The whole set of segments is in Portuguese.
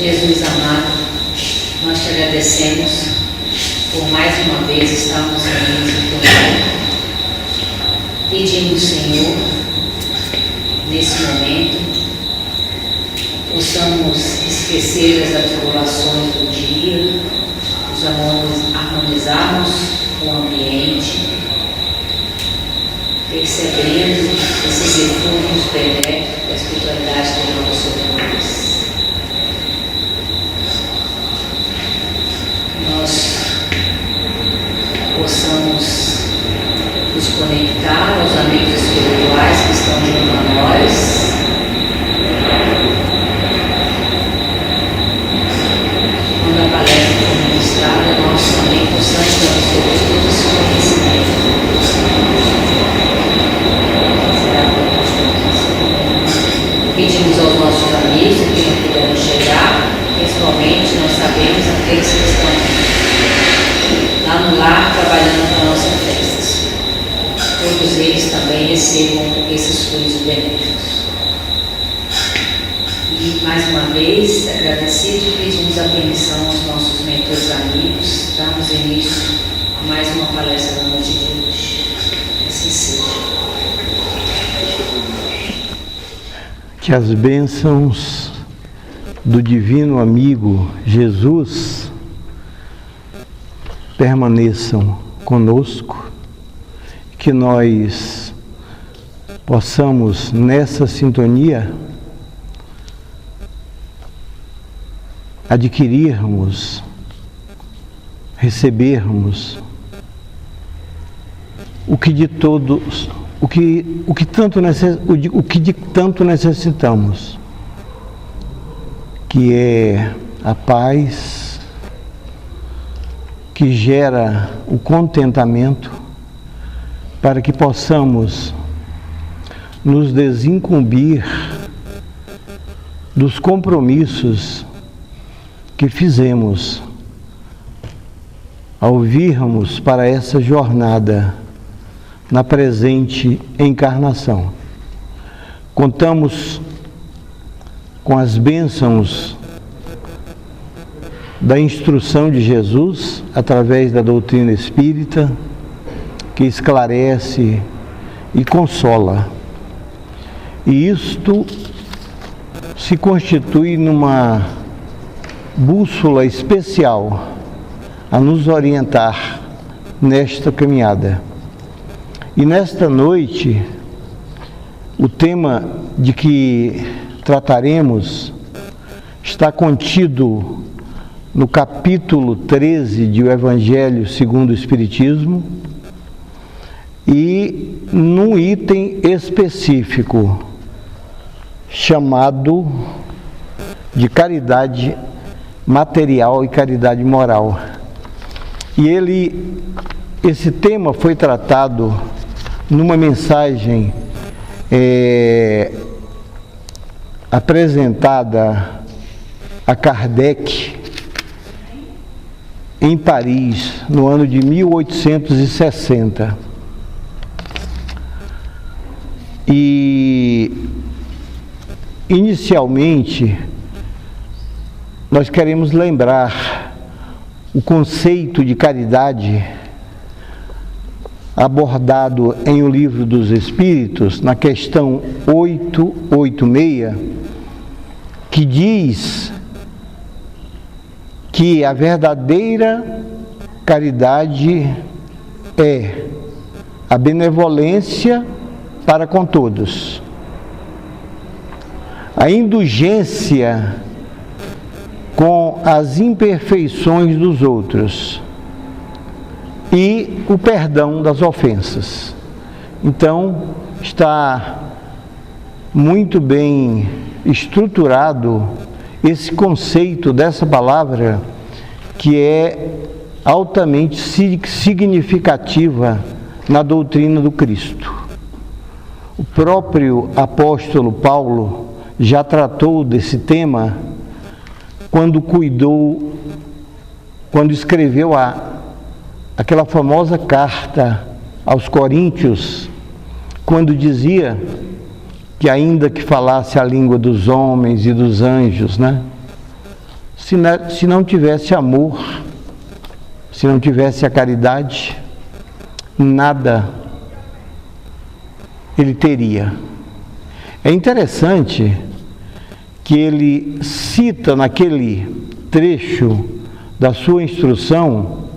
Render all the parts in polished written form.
Jesus amado, nós te agradecemos por mais uma vez estarmos reunidos em teu nome. Pedimos, Senhor, nesse momento, possamos esquecer as atribulações do dia, nos harmonizarmos com o ambiente, percebendo esses eflúvios benéficos da espiritualidade derramada sobre nós. Nós possamos nos conectar aos amigos espirituais que estão junto a nós, quando a palestra for ministrada, nós também possamos absorver todo esse conhecimento. Pedimos aos nossos amigos que não puderam chegar, principalmente nós sabemos aqueles que estão lá no lar trabalhando para a nossa festa. Todos eles também recebam esses fluidos benéficos. E mais uma vez, agradecido, pedimos a permissão aos nossos mentores amigos, damos início a mais uma palestra da noite de hoje. Assim seja. Que as bênçãos do divino amigo Jesus permaneçam conosco, que nós possamos nessa sintonia adquirirmos, recebermos o que de tanto necessitamos, que é a paz que gera o contentamento, para que possamos nos desincumbir dos compromissos que fizemos ao virmos para essa jornada na presente encarnação. Contamos com as bênçãos da instrução de Jesus através da doutrina espírita, que esclarece e consola. E isto se constitui numa bússola especial a nos orientar nesta caminhada. E nesta noite, o tema de que trataremos está contido no capítulo 13 do Evangelho segundo o Espiritismo e num item específico chamado de caridade material e caridade moral. E esse tema foi tratado numa mensagem apresentada a Kardec em Paris, no ano de 1860. E, inicialmente, nós queremos lembrar o conceito de caridade abordado em O Livro dos Espíritos, na questão 886, que diz que a verdadeira caridade é a benevolência para com todos, a indulgência com as imperfeições dos outros e o perdão das ofensas. Então, está muito bem estruturado esse conceito dessa palavra, que é altamente significativa na doutrina do Cristo. O próprio apóstolo Paulo já tratou desse tema quando escreveu aquela famosa carta aos Coríntios, quando dizia que ainda que falasse a língua dos homens e dos anjos, se não tivesse amor, se não tivesse a caridade, nada ele teria. É interessante que ele cita naquele trecho da sua instrução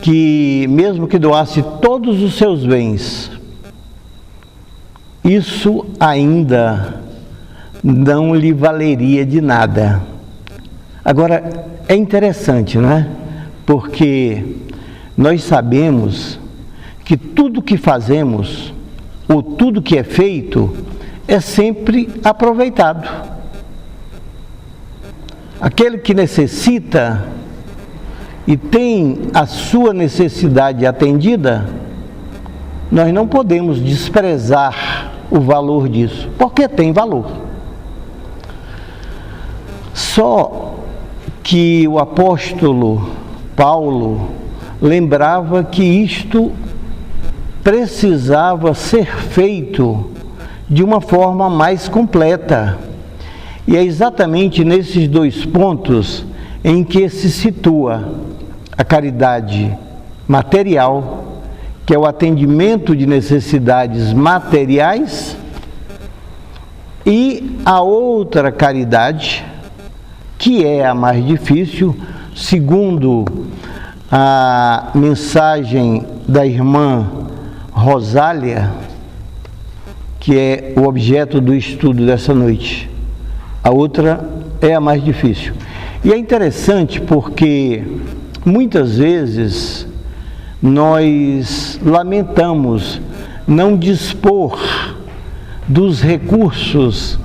que mesmo que doasse todos os seus bens, isso ainda não lhe valeria de nada. Agora, é interessante, não é? Porque nós sabemos que tudo que fazemos, ou tudo que é feito, é sempre aproveitado. Aquele que necessita e tem a sua necessidade atendida, nós não podemos desprezar o valor disso, porque tem valor. Só que o apóstolo Paulo lembrava que isto precisava ser feito de uma forma mais completa. E é exatamente nesses dois pontos em que se situa a caridade material, que é o atendimento de necessidades materiais, e a outra caridade, que é a mais difícil, segundo a mensagem da irmã Rosália, que é o objeto do estudo dessa noite. A outra é a mais difícil. E é interessante porque muitas vezes nós lamentamos não dispor dos recursos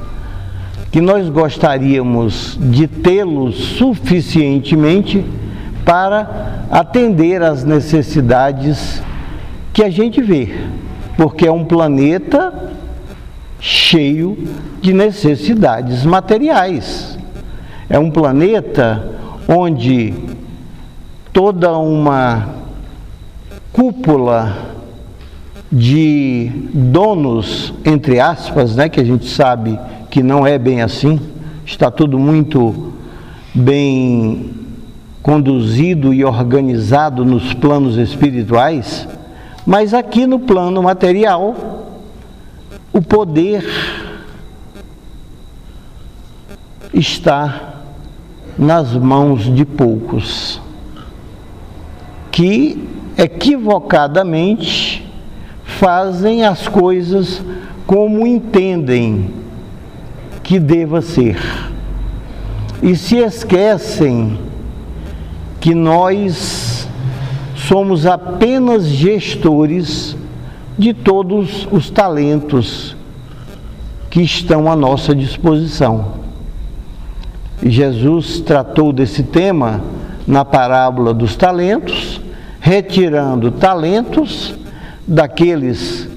que nós gostaríamos de tê-los suficientemente para atender às necessidades que a gente vê, porque é um planeta cheio de necessidades materiais. É um planeta onde toda uma cúpula de donos, entre aspas, né, que a gente sabe que não é bem assim, está tudo muito bem conduzido e organizado nos planos espirituais, mas aqui no plano material, o poder está nas mãos de poucos, que equivocadamente fazem as coisas como entendem que deva ser, e se esquecem que nós somos apenas gestores de todos os talentos que estão à nossa disposição. E Jesus tratou desse tema na parábola dos talentos, retirando talentos daqueles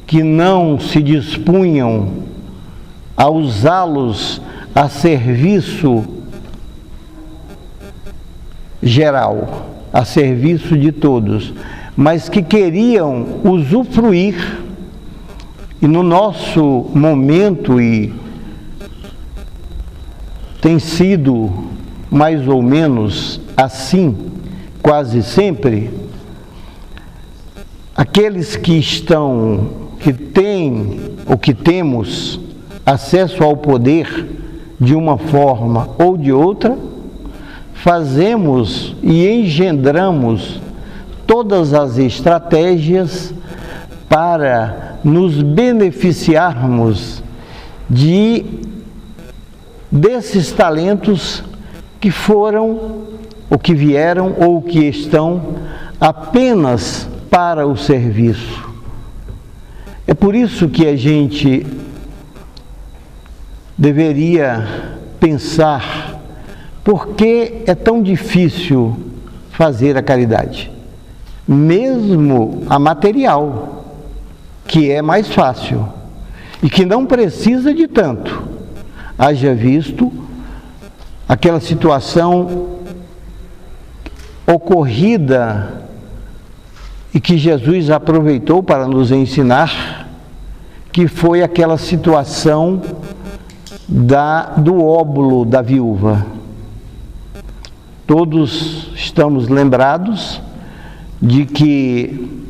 que não se dispunham a usá-los a serviço geral, a serviço de todos, mas que queriam usufruir. E no nosso momento, e tem sido mais ou menos assim, quase sempre, aqueles que têm ou que temos acesso ao poder de uma forma ou de outra, fazemos e engendramos todas as estratégias para nos beneficiarmos desses talentos que foram, ou que vieram, ou que estão apenas para o serviço. É por isso que a gente deveria pensar por que é tão difícil fazer a caridade, mesmo a material, que é mais fácil e que não precisa de tanto. Haja visto aquela situação ocorrida e que Jesus aproveitou para nos ensinar, que foi aquela situação do óbolo da viúva. Todos estamos lembrados de que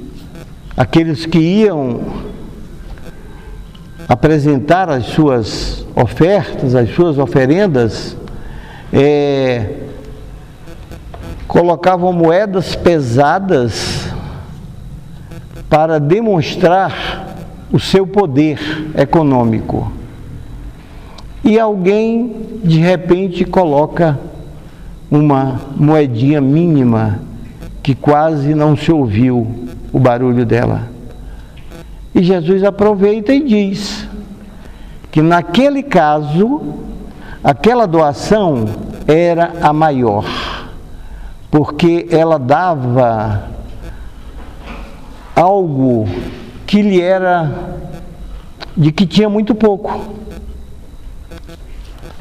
aqueles que iam apresentar as suas ofertas, as suas oferendas, colocavam moedas pesadas para demonstrar o seu poder econômico. E alguém, de repente, coloca uma moedinha mínima que quase não se ouviu o barulho dela. E Jesus aproveita e diz que naquele caso, aquela doação era a maior, porque ela dava algo que lhe era de que tinha muito pouco.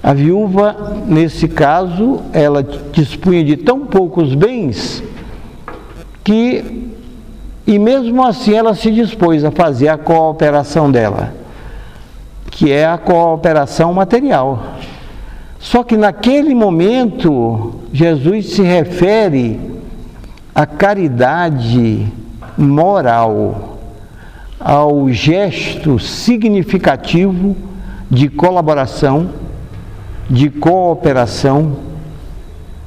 A viúva, nesse caso, ela dispunha de tão poucos bens e mesmo assim ela se dispôs a fazer a cooperação dela, que é a cooperação material. Só que naquele momento, Jesus se refere à caridade moral, ao gesto significativo de colaboração, de cooperação,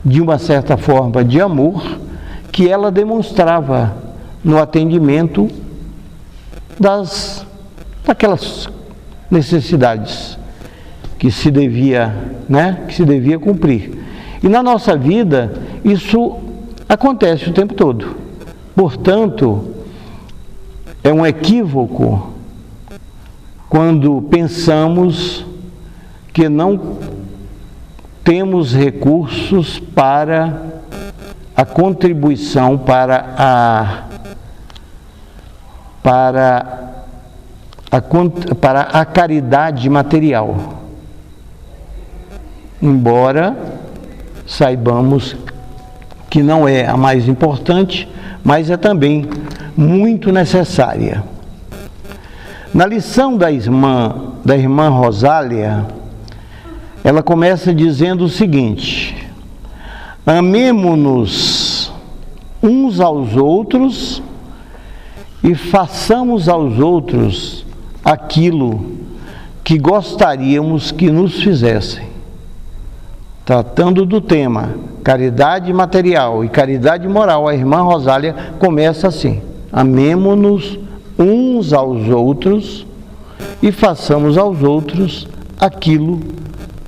de uma certa forma de amor, que ela demonstrava no atendimento daquelas necessidades que se devia cumprir. E na nossa vida, isso acontece o tempo todo. Portanto, é um equívoco quando pensamos que não temos recursos para a contribuição para a caridade material. Embora saibamos que não é a mais importante, mas é também muito necessária. Na lição da irmã Rosália, ela começa dizendo o seguinte: amemo-nos uns aos outros e façamos aos outros aquilo que gostaríamos que nos fizessem. Tratando do tema caridade material e caridade moral, a irmã Rosália começa assim: amemo-nos uns aos outros e façamos aos outros aquilo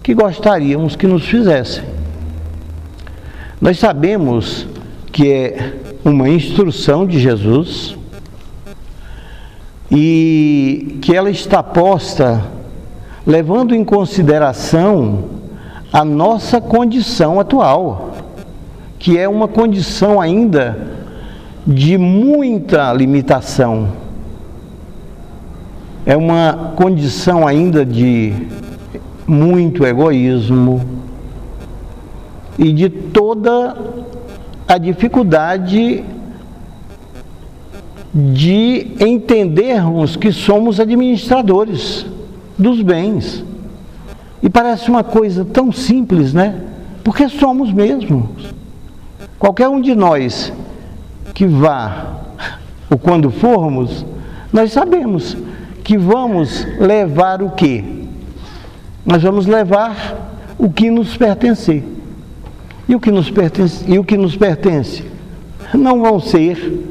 que gostaríamos que nos fizessem. Nós sabemos que é uma instrução de Jesus e que ela está posta levando em consideração a nossa condição atual, que é uma condição ainda de muita limitação, é uma condição ainda de muito egoísmo e de toda a dificuldade de entendermos que somos administradores dos bens. E parece uma coisa tão simples, né? Porque somos mesmo. Qualquer um de nós que vá, ou quando formos, nós sabemos que vamos levar o quê? Nós vamos levar o que nos pertencer. E o que nos pertence não vão ser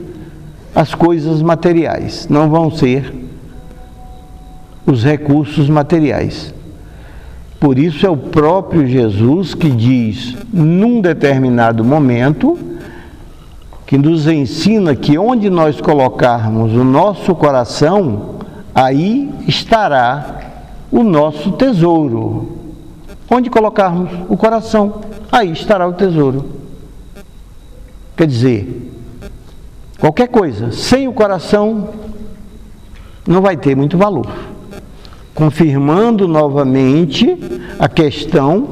as coisas materiais, não vão ser os recursos materiais. Por isso é o próprio Jesus que diz, num determinado momento, que nos ensina que onde nós colocarmos o nosso coração, aí estará o nosso tesouro. Onde colocarmos o coração, aí estará o tesouro. Quer dizer, qualquer coisa sem o coração não vai ter muito valor. Confirmando novamente a questão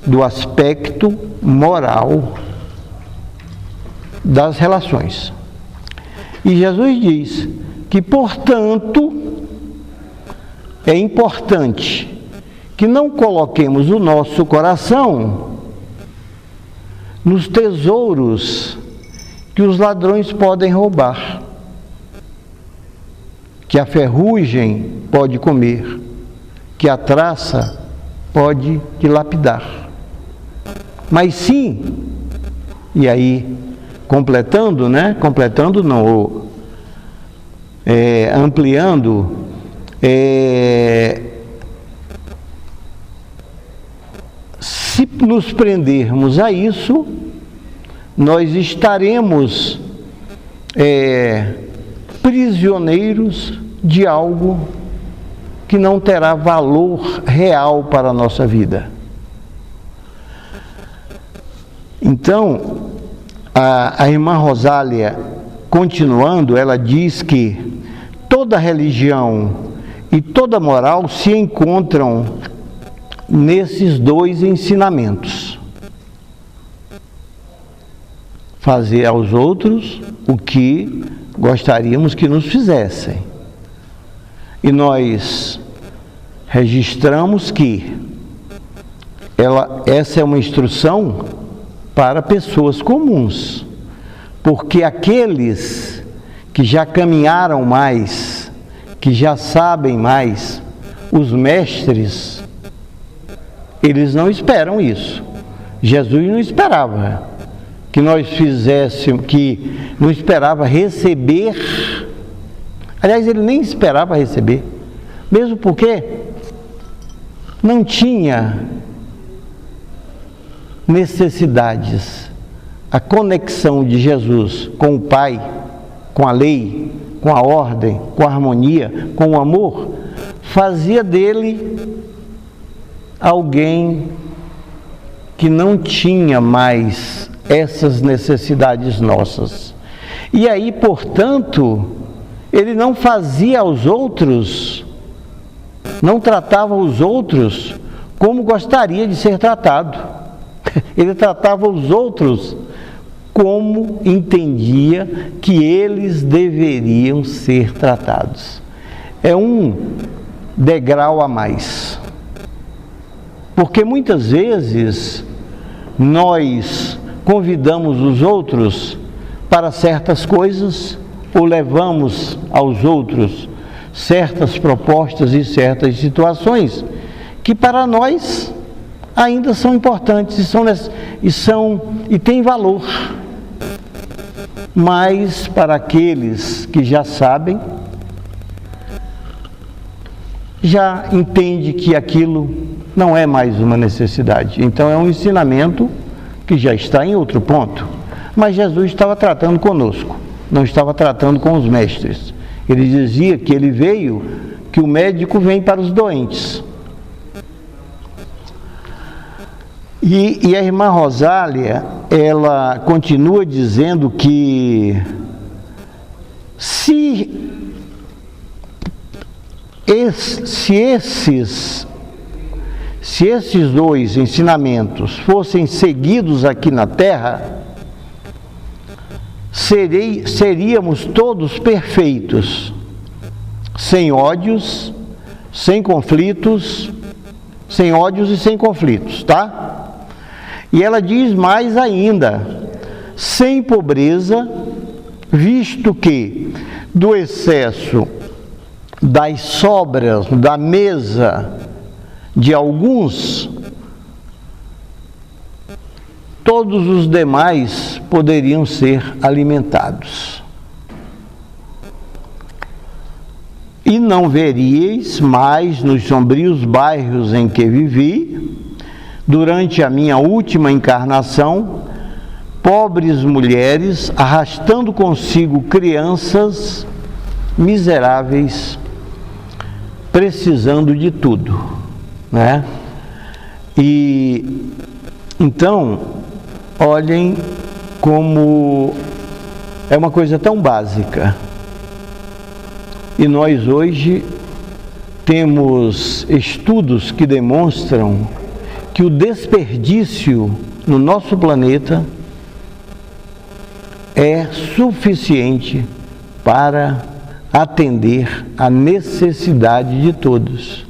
do aspecto moral das relações. E Jesus diz que, portanto, é importante que não coloquemos o nosso coração nos tesouros que os ladrões podem roubar, que a ferrugem pode comer, que a traça pode dilapidar. Mas sim, e aí completando, né? Completando não, ampliando, se nos prendermos a isso, nós estaremos prisioneiros de algo que não terá valor real para a nossa vida. Então, a irmã Rosália, continuando, ela diz que toda religião e toda moral se encontram nesses dois ensinamentos: fazer aos outros o que gostaríamos que nos fizessem. E nós registramos que essa é uma instrução para pessoas comuns, porque aqueles que já caminharam mais, que já sabem mais, os mestres, eles não esperam isso. Jesus não esperava que nós fizéssemos, que não esperava receber. Aliás, ele nem esperava receber, mesmo porque não tinha necessidades. A conexão de Jesus com o Pai, com a lei, com a ordem, com a harmonia, com o amor, fazia dele alguém que não tinha mais essas necessidades nossas. E aí, portanto, ele não fazia aos outros, não tratava os outros como gostaria de ser tratado. Ele tratava os outros como entendia que eles deveriam ser tratados. É um degrau a mais. Porque muitas vezes nós convidamos os outros para certas coisas, ou levamos aos outros certas propostas e certas situações que para nós ainda são importantes e têm valor. Mas para aqueles que já sabem, já entende que aquilo não é mais uma necessidade. Então é um ensinamento que já está em outro ponto. Mas Jesus estava tratando conosco, não estava tratando com os mestres. Ele dizia que ele veio, que o médico vem para os doentes. E a irmã Rosália, ela continua dizendo que se esses dois ensinamentos fossem seguidos aqui na Terra, seríamos todos perfeitos, sem ódios, sem conflitos, sem ódios e sem conflitos, tá? E ela diz mais ainda, sem pobreza, visto que do excesso das sobras da mesa de alguns, todos os demais poderiam ser alimentados. E não veríeis mais nos sombrios bairros em que vivi, durante a minha última encarnação, pobres mulheres arrastando consigo crianças miseráveis, precisando de tudo, né? E então, olhem como é uma coisa tão básica. E nós hoje temos estudos que demonstram que o desperdício no nosso planeta é suficiente para atender à necessidade de todos.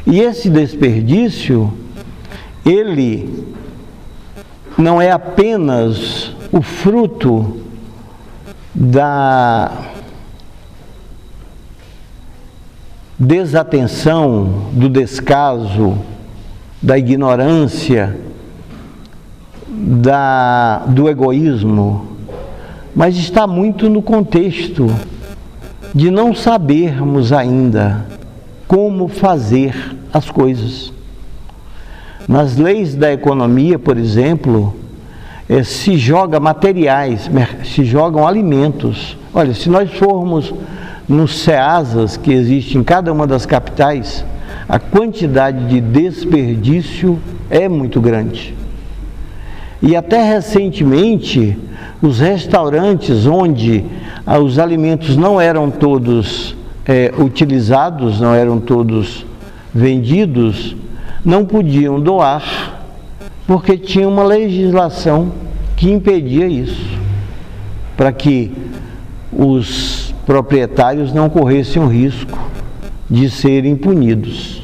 E esse desperdício, ele não é apenas o fruto da desatenção, do descaso, da ignorância, do egoísmo, mas está muito no contexto de não sabermos ainda como fazer as coisas. Nas leis da economia, por exemplo, se joga materiais, se jogam alimentos. Olha, se nós formos nos CEASAs que existem em cada uma das capitais, a quantidade de desperdício é muito grande. E até recentemente, os restaurantes onde os alimentos não eram todos utilizados, não eram todos vendidos, não podiam doar, porque tinha uma legislação que impedia isso, para que os proprietários não corressem o risco de serem punidos.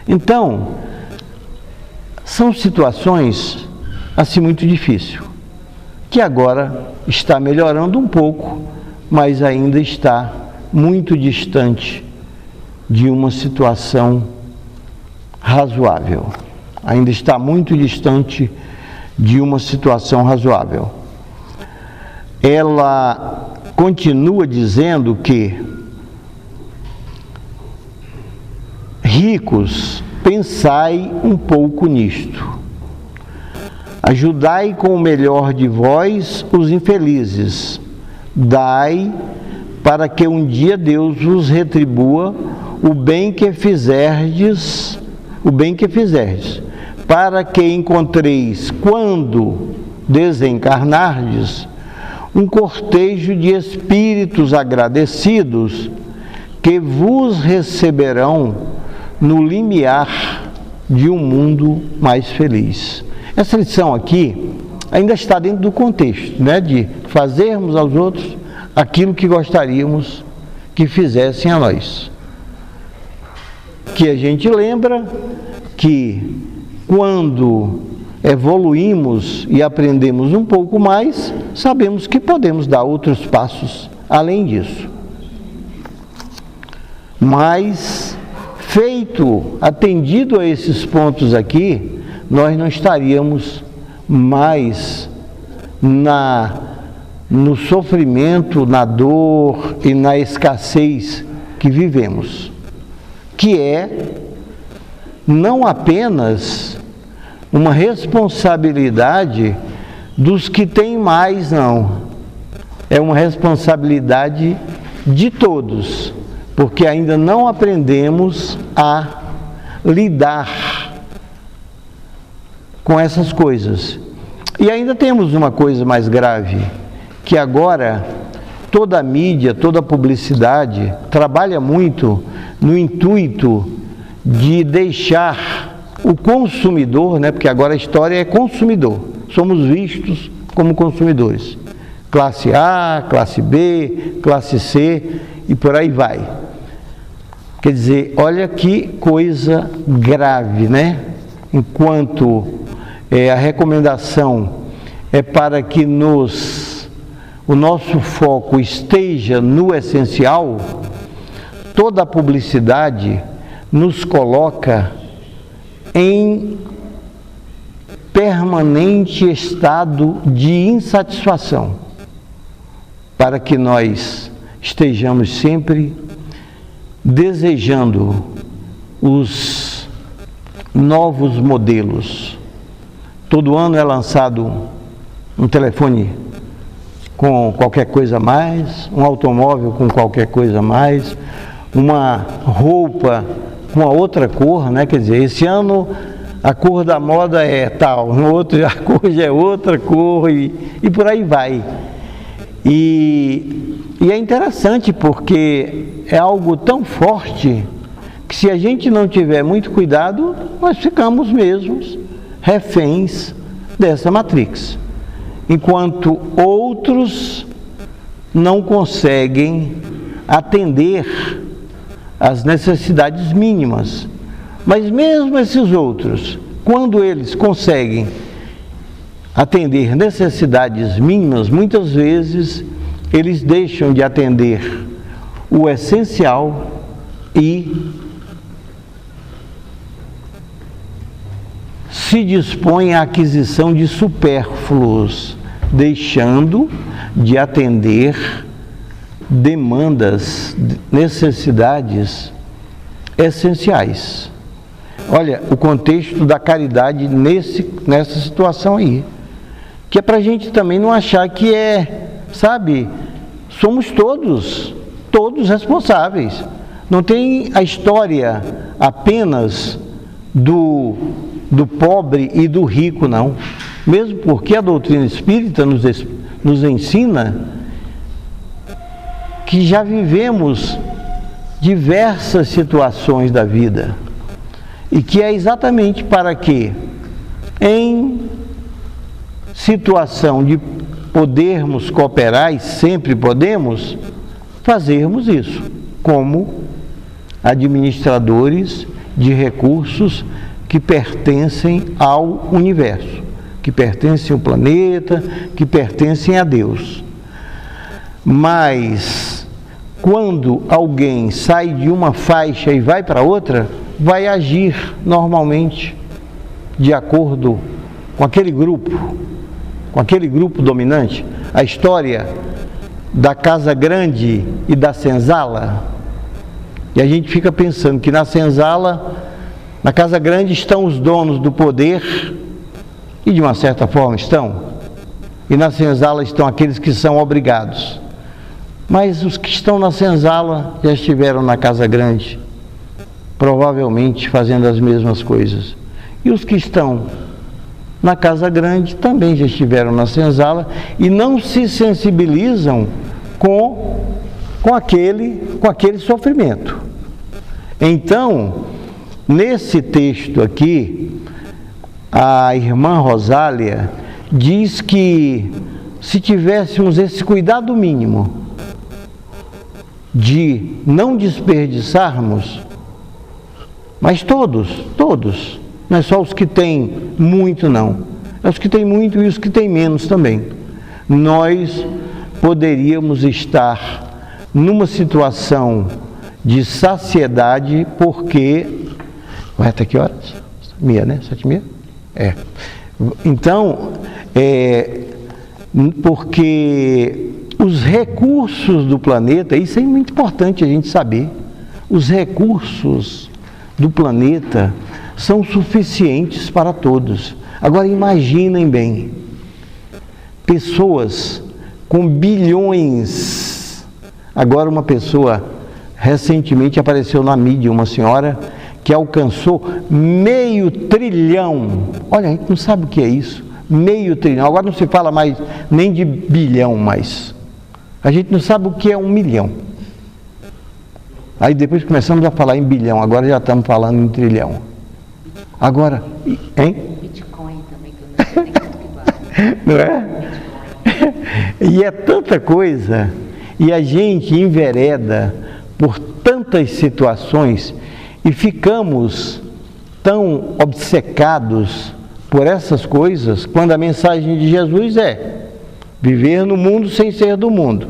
Então, são situações assim muito difíceis, que agora está melhorando um pouco, mas ainda está muito distante de uma situação razoável. Ainda está muito distante de uma situação razoável. Ela continua dizendo que ricos, pensai um pouco nisto. Ajudai com o melhor de vós os infelizes. Dai para que um dia Deus vos retribua o bem que fizerdes, para que encontreis, quando desencarnardes, um cortejo de espíritos agradecidos que vos receberão no limiar de um mundo mais feliz. Essa lição aqui ainda está dentro do contexto, né, de fazermos aos outros aquilo que gostaríamos que fizessem a nós. Que a gente lembra que quando evoluímos e aprendemos um pouco mais, sabemos que podemos dar outros passos além disso. Mas, atendido a esses pontos aqui, nós não estaríamos mais no sofrimento, na dor e na escassez que vivemos, que é não apenas uma responsabilidade dos que têm mais, não. É uma responsabilidade de todos, porque ainda não aprendemos a lidar com essas coisas. E ainda temos uma coisa mais grave, que agora toda a mídia, toda a publicidade trabalha muito no intuito de deixar o consumidor, né, porque agora a história é consumidor, somos vistos como consumidores, classe A, classe B, classe C e por aí vai. Quer dizer, olha que coisa grave, né? Enquanto a recomendação é para que o nosso foco esteja no essencial, toda a publicidade nos coloca em permanente estado de insatisfação, para que nós estejamos sempre desejando os novos modelos. Todo ano é lançado um telefone com qualquer coisa a mais, um automóvel com qualquer coisa a mais, uma roupa com a outra cor, né? Quer dizer, esse ano a cor da moda é tal, no outro a cor já é outra cor e por aí vai. E é interessante porque é algo tão forte que se a gente não tiver muito cuidado, nós ficamos mesmos reféns dessa matrix. Enquanto outros não conseguem atender às necessidades mínimas Mas mesmo esses outros, quando eles conseguem atender necessidades mínimas, muitas vezes eles deixam de atender o essencial e se dispõem à aquisição de supérfluos, deixando de atender demandas, necessidades essenciais. Olha, o contexto da caridade nessa situação aí, que é para a gente também não achar que sabe, somos todos responsáveis. Não tem a história apenas do pobre e do rico, não. Mesmo porque a doutrina espírita nos ensina que já vivemos diversas situações da vida e que é exatamente para que, em situação de podermos cooperar, e sempre podemos, fazermos isso, como administradores de recursos que pertencem ao universo, que pertencem ao planeta, que pertencem a Deus. Mas, quando alguém sai de uma faixa e vai para outra, vai agir normalmente de acordo com aquele grupo dominante. A história da casa grande e da senzala, e a gente fica pensando que na senzala, na casa grande estão os donos do poder, e de uma certa forma estão, e na senzala estão aqueles que são obrigados. Mas os que estão na senzala já estiveram na casa grande, provavelmente fazendo as mesmas coisas. E os que estão na casa grande também já estiveram na senzala e não se sensibilizam com aquele sofrimento. Então, nesse texto aqui, a irmã Rosália diz que se tivéssemos esse cuidado mínimo de não desperdiçarmos, mas todos, não é só os que têm muito, não, é os que têm muito e os que têm menos também, nós poderíamos estar numa situação de saciedade, porque... Vai até que horas? 6h, né? 7h30? É. Então, porque os recursos do planeta, isso é muito importante a gente saber, os recursos do planeta são suficientes para todos. Agora imaginem bem, pessoas com bilhões. Agora uma pessoa, recentemente apareceu na mídia, uma senhora que alcançou 500 bilhão. Olha, a gente não sabe o que é isso, 500 bilhão. Agora não se fala mais nem de bilhão mais. A gente não sabe o que é 1 milhão. Aí depois começamos a falar em bilhão, agora já estamos falando em trilhão. Agora, hein? Bitcoin também, que eu não sei nem quanto que vale. Não é? E é tanta coisa, e a gente envereda por tantas situações e ficamos tão obcecados por essas coisas, quando a mensagem de Jesus é: viver no mundo sem ser do mundo,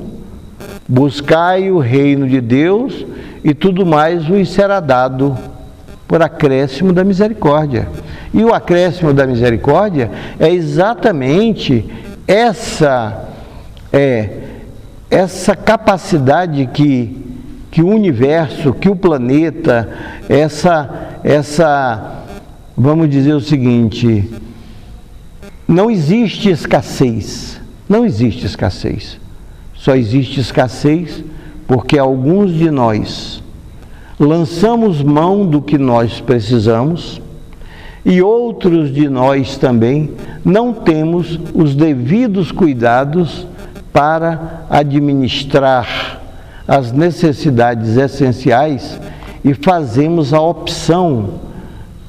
buscai o reino de Deus e tudo mais vos será dado por acréscimo da misericórdia. E o acréscimo da misericórdia é exatamente essa capacidade que o universo, que o planeta, vamos dizer o seguinte: não existe escassez, só existe escassez porque alguns de nós lançamos mão do que nós precisamos e outros de nós também não temos os devidos cuidados para administrar as necessidades essenciais e fazemos a opção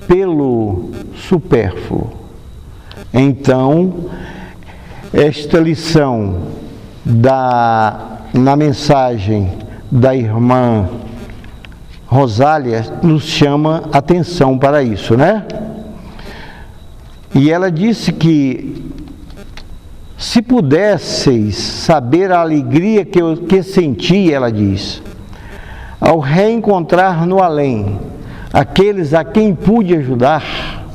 pelo supérfluo. Então, esta lição na mensagem da irmã Rosália nos chama atenção para isso, né? E ela disse que se pudesseis saber a alegria que senti, ela diz, ao reencontrar no além aqueles a quem pude ajudar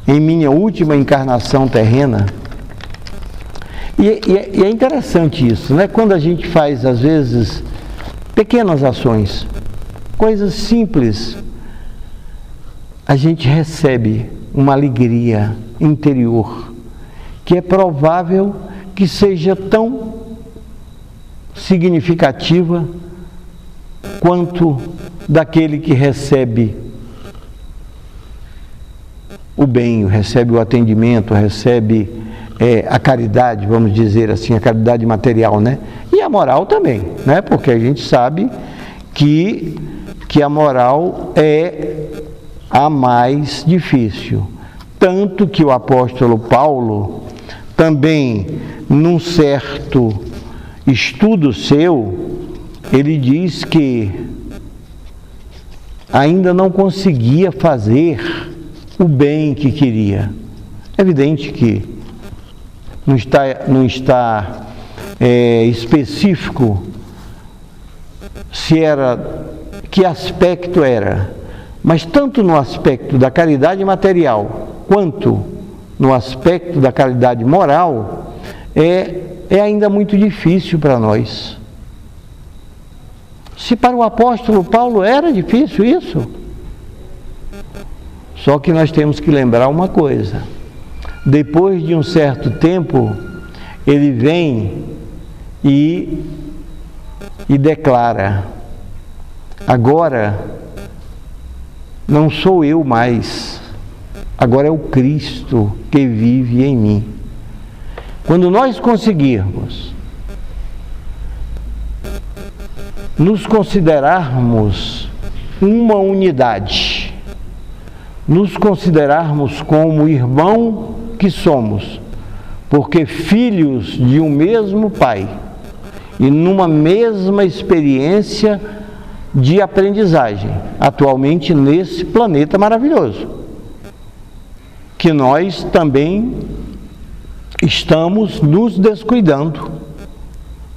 em minha última encarnação terrena. E é interessante isso, né? Quando a gente faz, às vezes, pequenas ações, coisas simples, a gente recebe uma alegria interior, que é provável que seja tão significativa quanto daquele que recebe o bem, recebe o atendimento, recebe a caridade, vamos dizer assim, a caridade material, né? E a moral também, né? Porque a gente sabe que a moral é a mais difícil. Tanto que o apóstolo Paulo, também num certo estudo seu, ele diz que ainda não conseguia fazer o bem que queria. É evidente que não está específico se era, que aspecto era, mas tanto no aspecto da caridade material quanto no aspecto da caridade moral é ainda muito difícil para nós. Se para o apóstolo Paulo era difícil isso, só que nós temos que lembrar uma coisa: depois de um certo tempo, ele vem e declara: agora não sou eu mais, agora é o Cristo que vive em mim. Quando nós conseguirmos nos considerarmos uma unidade, nos considerarmos como irmão que somos, porque filhos de um mesmo Pai e numa mesma experiência de aprendizagem, atualmente nesse planeta maravilhoso, que nós também estamos nos descuidando.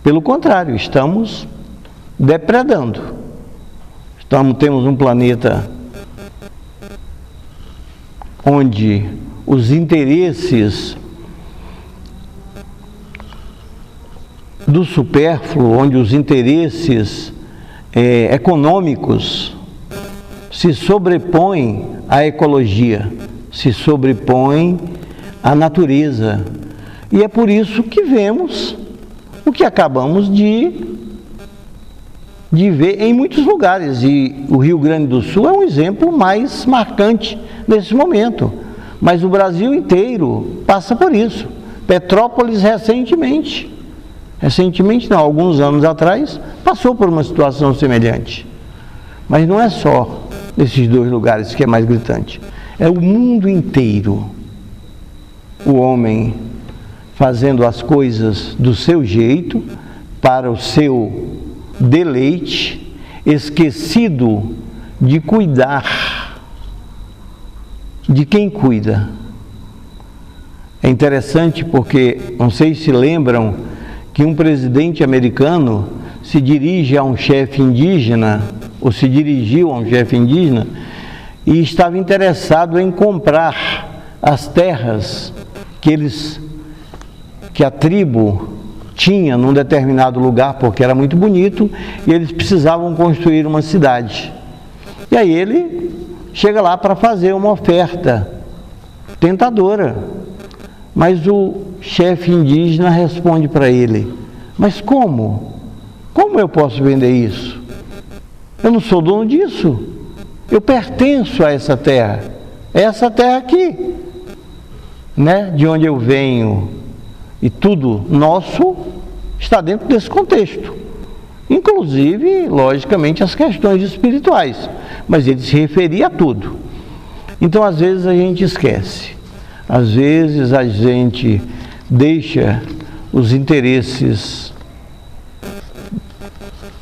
Pelo contrário, estamos depredando. Temos um planeta onde os interesses do supérfluo, onde os interesses econômicos se sobrepõem à ecologia, se sobrepõem à natureza. E é por isso que vemos o que acabamos de ver em muitos lugares, e o Rio Grande do Sul é um exemplo mais marcante nesse momento, mas o Brasil inteiro passa por isso. Petrópolis recentemente não, alguns anos atrás, passou por uma situação semelhante. Mas não é só nesses dois lugares que é mais gritante, é o mundo inteiro. O homem fazendo as coisas do seu jeito, para o seu deleite, esquecido de cuidar de quem cuida. É interessante porque, não sei se lembram, que um presidente americano se dirige a um chefe indígena, ou se dirigiu a um chefe indígena, e estava interessado em comprar as terras que a tribo tinha num determinado lugar, porque era muito bonito, e eles precisavam construir uma cidade. E aí ele chega lá para fazer uma oferta tentadora, mas o chefe indígena responde para ele: mas como? Como eu posso vender isso? Eu não sou dono disso, eu pertenço a essa terra, é essa terra aqui, né? De onde eu venho, e tudo nosso está dentro desse contexto, inclusive, logicamente, as questões espirituais, mas ele se referia a tudo. Então, às vezes a gente esquece, às vezes a gente deixa os interesses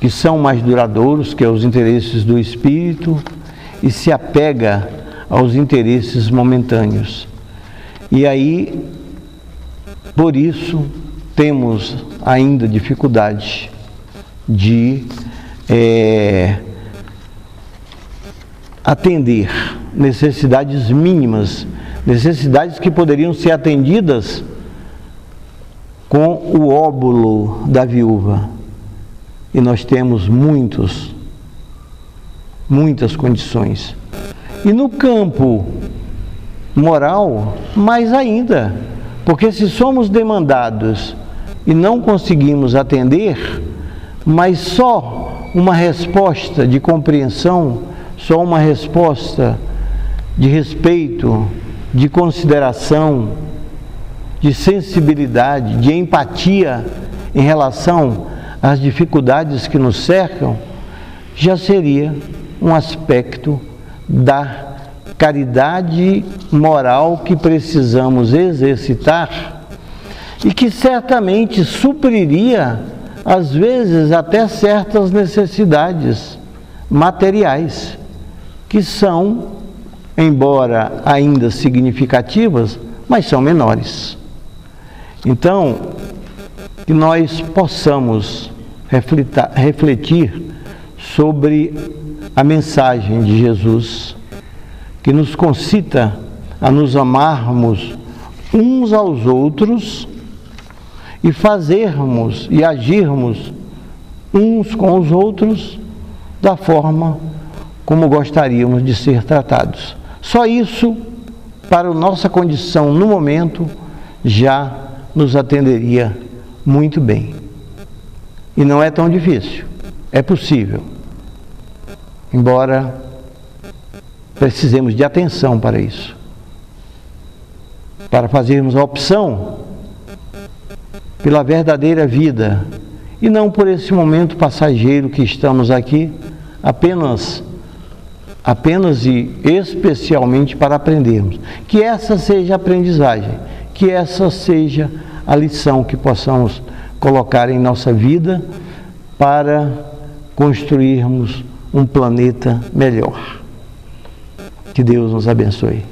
que são mais duradouros, que é os interesses do espírito, e se apega aos interesses momentâneos. E aí, por isso, temos ainda dificuldade de atender necessidades mínimas, necessidades que poderiam ser atendidas com o óbolo da viúva. E nós temos muitas condições. E no campo moral, mais ainda, porque se somos demandados e não conseguimos atender, mas só uma resposta de compreensão, só uma resposta de respeito, de consideração, de sensibilidade, de empatia em relação às dificuldades que nos cercam, já seria um aspecto da caridade moral que precisamos exercitar e que certamente supriria, às vezes, até certas necessidades materiais, que são, embora ainda significativas, mas são menores. Então, que nós possamos refletir sobre a mensagem de Jesus, que nos concita a nos amarmos uns aos outros e fazermos e agirmos uns com os outros da forma como gostaríamos de ser tratados. Só isso, para a nossa condição no momento, já nos atenderia muito bem. E não é tão difícil, é possível. Embora precisemos de atenção para isso. Para fazermos a opção pela verdadeira vida e não por esse momento passageiro que estamos aqui, apenas e especialmente para aprendermos. Que essa seja a aprendizagem, que essa seja a lição que possamos colocar em nossa vida para construirmos um planeta melhor. Que Deus nos abençoe.